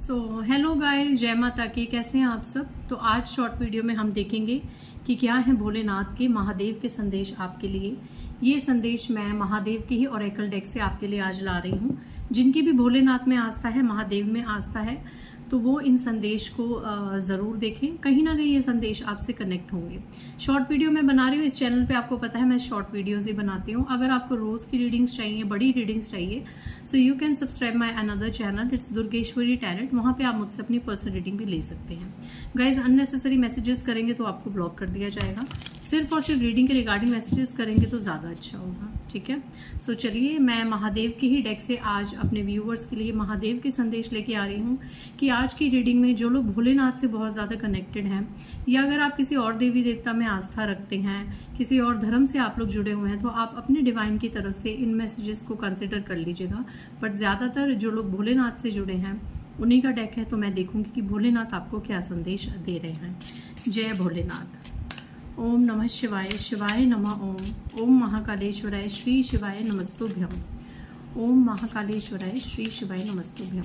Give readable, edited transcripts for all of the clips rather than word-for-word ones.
Hello guys, जय माता की। कैसे हैं आप सब। तो आज शॉर्ट वीडियो में हम देखेंगे कि क्या है भोलेनाथ के महादेव के संदेश आपके लिए। ये संदेश मैं महादेव के ही ऑरेकल डेक से आपके लिए आज ला रही हूँ। जिनकी भी भोलेनाथ में आस्था है, महादेव में आस्था है, तो वो इन संदेश को ज़रूर देखें। कहीं ना कहीं ये संदेश आपसे कनेक्ट होंगे। शॉर्ट वीडियो मैं बना रही हूँ इस चैनल पे, आपको पता है मैं शॉर्ट वीडियोस ही बनाती हूँ। अगर आपको रोज़ की रीडिंग्स चाहिए, बड़ी रीडिंग्स चाहिए, so you can subscribe my another channel, it's Durgeshwari tarot. वहाँ पे आप मुझसे अपनी पर्सनल रीडिंग भी ले सकते हैं। गाइज, अननेसेसरी मैसेजेस करेंगे तो आपको ब्लॉक कर दिया जाएगा। सिर्फ और सिर्फ रीडिंग के रिगार्डिंग मैसेजेस करेंगे तो ज़्यादा अच्छा होगा, ठीक है। सो चलिए, मैं महादेव के ही डेक से आज अपने व्यूअर्स के लिए महादेव के संदेश लेके आ रही हूँ कि आज की रीडिंग में जो लोग भोलेनाथ से बहुत ज़्यादा कनेक्टेड हैं, या अगर आप किसी और देवी देवता में आस्था रखते हैं, किसी और धर्म से आप लोग जुड़े हुए हैं, तो आप अपने डिवाइन की तरफ से इन मैसेजेस को कंसिडर कर लीजिएगा। बट ज़्यादातर जो लोग भोलेनाथ से जुड़े हैं उन्हीं का डेक है, तो मैं देखूंगी कि भोलेनाथ आपको क्या संदेश दे रहे हैं। जय भोलेनाथ। ओम नमः शिवाय, शिवाय नमः। ओम ओम महाकालेश्वराय श्री शिवाय नमस्तुभ्यम। ओम महाकालेश्वराय श्री शिवाय नमस्तुभ्यम।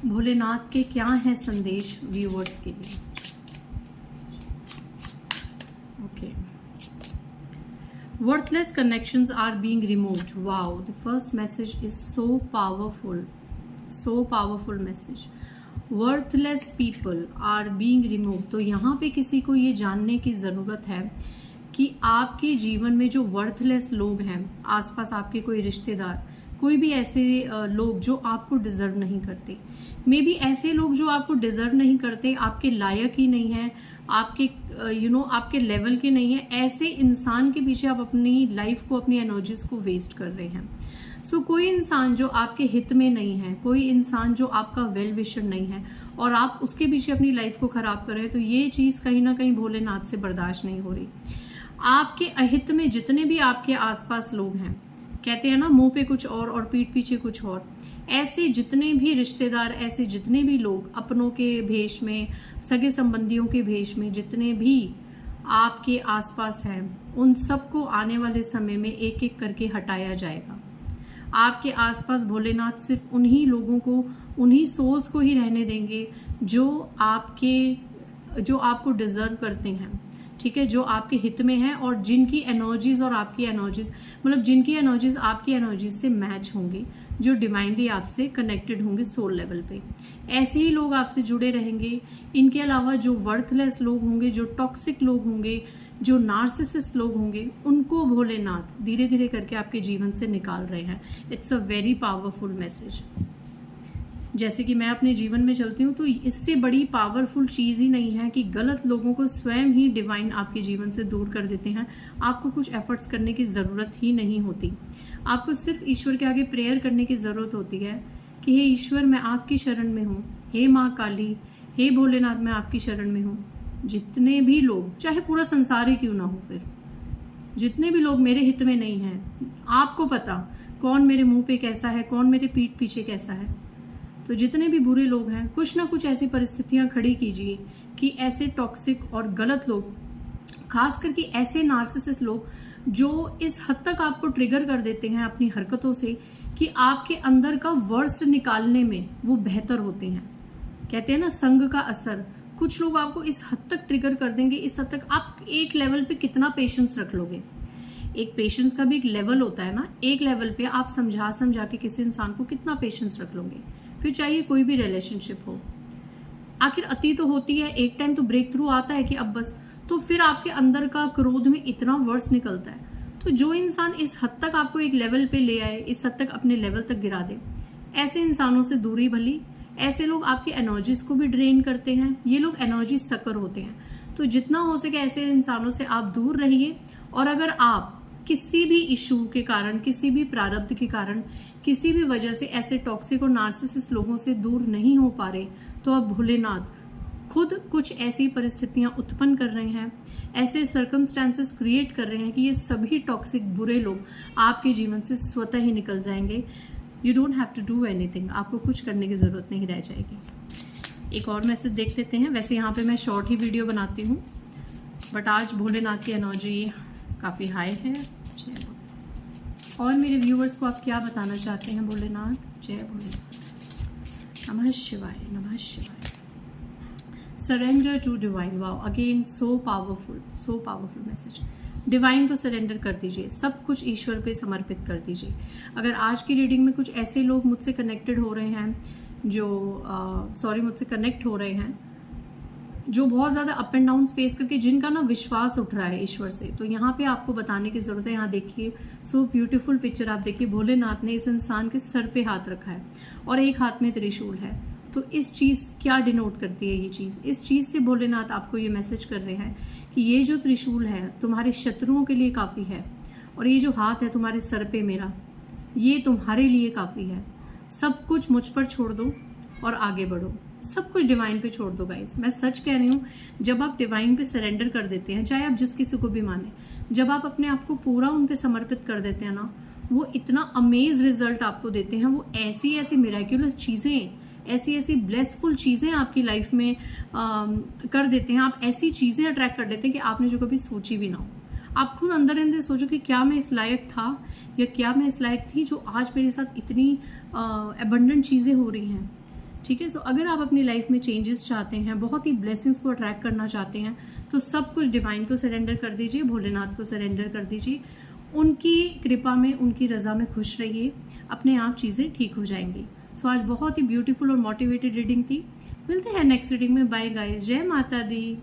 भोलेनाथ के क्या है संदेश व्यूअर्स के लिए। Okay, worthless connections are being removed. Wow, the first message is so powerful message. Worthless people are being removed. तो यहाँ पे किसी को ये जानने की ज़रूरत है कि आपके जीवन में जो वर्थलेस लोग हैं, आसपास आपके कोई रिश्तेदार, कोई भी ऐसे लोग जो आपको डिजर्व नहीं करते, मे बी ऐसे लोग जो आपको डिजर्व नहीं करते, आपके लायक ही नहीं है, आपके आपके लेवल के नहीं है, ऐसे इंसान के पीछे आप अपनी लाइफ को, अपनी एनर्जीज को वेस्ट कर रहे हैं। सो कोई इंसान जो आपके हित में नहीं है, कोई इंसान जो आपका वेल विशर नहीं है और आप उसके पीछे अपनी लाइफ को खराब कर रहे हैं, तो ये चीज़ कहीं ना कहीं भोलेनाथ से बर्दाश्त नहीं हो रही। आपके अहित में जितने भी आपके आसपास लोग हैं, कहते हैं ना मुंह पे कुछ और पीठ पीछे कुछ और, ऐसे जितने भी रिश्तेदार, ऐसे जितने भी लोग अपनों के भेष में, सगे संबंधियों के भेष में जितने भी आपके आसपास हैं, उन सबको आने वाले समय में एक एक करके हटाया जाएगा। आपके आसपास भोलेनाथ सिर्फ उन्हीं लोगों को, उन्हीं सोल्स को ही रहने देंगे जो आपको डिजर्व करते हैं, ठीक है, जो आपके हित में है और जिनकी एनर्जीज और आपकी एनर्जीज, मतलब जिनकी एनर्जीज आपकी एनर्जीज से मैच होंगी, जो डिवाइनली आपसे कनेक्टेड होंगे सोल लेवल पे, ऐसे ही लोग आपसे जुड़े रहेंगे। इनके अलावा जो वर्थलेस लोग होंगे, जो टॉक्सिक लोग होंगे, जो नार्सिसिस्ट लोग होंगे, उनको भोलेनाथ धीरे धीरे करके आपके जीवन से निकाल रहे हैं। It's a very powerful message. जैसे कि मैं अपने जीवन में चलती हूँ, तो इससे बड़ी पावरफुल चीज़ ही नहीं है कि गलत लोगों को स्वयं ही डिवाइन आपके जीवन से दूर कर देते हैं। आपको कुछ एफर्ट्स करने की ज़रूरत ही नहीं होती। आपको सिर्फ ईश्वर के आगे प्रेयर करने की ज़रूरत होती है कि हे ईश्वर, मैं आपकी शरण में हूँ, हे माँ काली, हे भोलेनाथ, मैं आपकी शरण में हूँ। जितने भी लोग, चाहे पूरा संसार ही क्यों ना हो, फिर जितने भी लोग मेरे हित में नहीं हैं, आपको पता कौन मेरे मुंह पे कैसा है, कौन मेरे पीठ पीछे कैसा है, तो जितने भी बुरे लोग हैं, कुछ ना कुछ ऐसी परिस्थितियां खड़ी कीजिए कि ऐसे टॉक्सिक और गलत लोग, खास करके ऐसे नार्सिसिस्ट लोग जो इस हद तक आपको ट्रिगर कर देते हैं अपनी हरकतों से कि आपके अंदर का वर्स्ट निकालने में वो बेहतर होते हैं। कहते हैं ना संग का असर, कुछ लोग आपको इस हद तक ट्रिगर कर देंगे, इस हद तक आप एक लेवल पे कितना पेशेंस रख लोगे। एक पेशेंस का भी एक लेवल होता है ना, एक लेवल पे आप समझा के किसी इंसान को कितना पेशेंस रख लोगे, फिर चाहिए कोई भी रिलेशनशिप हो। आखिर अति तो होती है, एक टाइम तो ब्रेक थ्रू आता है कि अब बस, तो फिर आपके अंदर का क्रोध में इतना वर्स निकलता है। तो जो इंसान इस हद तक आपको एक लेवल पे ले आए, इस हद तक अपने लेवल तक गिरा दे, ऐसे इंसानों से दूरी भली। ऐसे लोग आपकी एनर्जीज को भी ड्रेन करते हैं, ये लोग एनर्जी सकर होते हैं। तो जितना हो सके ऐसे इंसानों से आप दूर रहिए। और अगर आप किसी भी इशू के कारण, किसी भी प्रारब्ध के कारण, किसी भी वजह से ऐसे टॉक्सिक और नार्सिसिस्ट लोगों से दूर नहीं हो पा रहे, तो अब भोलेनाथ खुद कुछ ऐसी परिस्थितियां उत्पन्न कर रहे हैं, ऐसे सर्कमस्टेंसेस क्रिएट कर रहे हैं कि ये सभी टॉक्सिक बुरे लोग आपके जीवन से स्वतः ही निकल जाएंगे। You don't have to do anything, आपको कुछ करने की जरूरत नहीं रह जाएगी। एक और मैसेज देख लेते हैं। वैसे यहाँ पे मैं शॉर्ट ही वीडियो बनाती हूँ, बट आज भोलेनाथ की एनर्जी काफ़ी हाई है। और मेरे व्यूवर्स को आप क्या बताना चाहते हैं भोलेनाथ। जय भोलेनाथ। नमः शिवाय, नमः शिवाय। Surrender to divine. Wow, again so powerful message. Divine को सरेंडर कर दीजिए, सब कुछ ईश्वर पे समर्पित कर दीजिए। अगर आज की रीडिंग में कुछ ऐसे लोग मुझसे कनेक्टेड हो रहे हैं मुझसे कनेक्ट हो रहे हैं जो बहुत ज़्यादा अप एंड डाउन फेस करके जिनका ना विश्वास उठ रहा है ईश्वर से, तो यहाँ पे आपको बताने की ज़रूरत है। यहाँ देखिए, सो ब्यूटीफुल पिक्चर आप देखिए, भोलेनाथ ने इस इंसान के सर पे हाथ रखा है और एक हाथ में त्रिशूल है। तो इस चीज़ क्या डिनोट करती है ये चीज़? इस चीज़ से भोलेनाथ आपको ये मैसेज कर रहे हैं कि ये जो त्रिशूल है तुम्हारे शत्रुओं के लिए काफ़ी है, और ये जो हाथ है तुम्हारे सर पे मेरा, ये तुम्हारे लिए काफ़ी है। सब कुछ मुझ पर छोड़ दो और आगे बढ़ो, सब कुछ डिवाइन पे छोड़ दो गाइस। मैं सच कह रही हूँ, जब आप डिवाइन पे सरेंडर कर देते हैं, चाहे आप जिस किसी को भी माने, जब आप अपने आप को पूरा उन पे समर्पित कर देते हैं ना, वो इतना अमेज रिजल्ट आपको देते हैं। वो ऐसी ऐसी मिराक्युलस चीज़ें, ऐसी ऐसी ब्लेसफुल चीज़ें आपकी लाइफ में कर देते हैं। आप ऐसी चीज़ें अट्रैक्ट कर देते हैं कि आपने जो कभी सोची भी ना हो। आप खुद अंदर अंदर सोचो कि क्या मैं इस लायक था या क्या मैं इस लायक थी जो आज मेरे साथ इतनी अबंडेंट चीज़ें हो रही हैं। ठीक है, सो अगर आप अपनी लाइफ में चेंजेस चाहते हैं, बहुत ही ब्लेसिंग्स को अट्रैक्ट करना चाहते हैं, तो सब कुछ डिवाइन को सरेंडर कर दीजिए, भोलेनाथ को सरेंडर कर दीजिए। उनकी कृपा में, उनकी रजा में खुश रहिए, अपने आप चीज़ें ठीक हो जाएंगी। सो आज बहुत ही ब्यूटीफुल और मोटिवेटेड रीडिंग थी। मिलते हैं नेक्स्ट रीडिंग में। बाय गाइस, जय माता दी।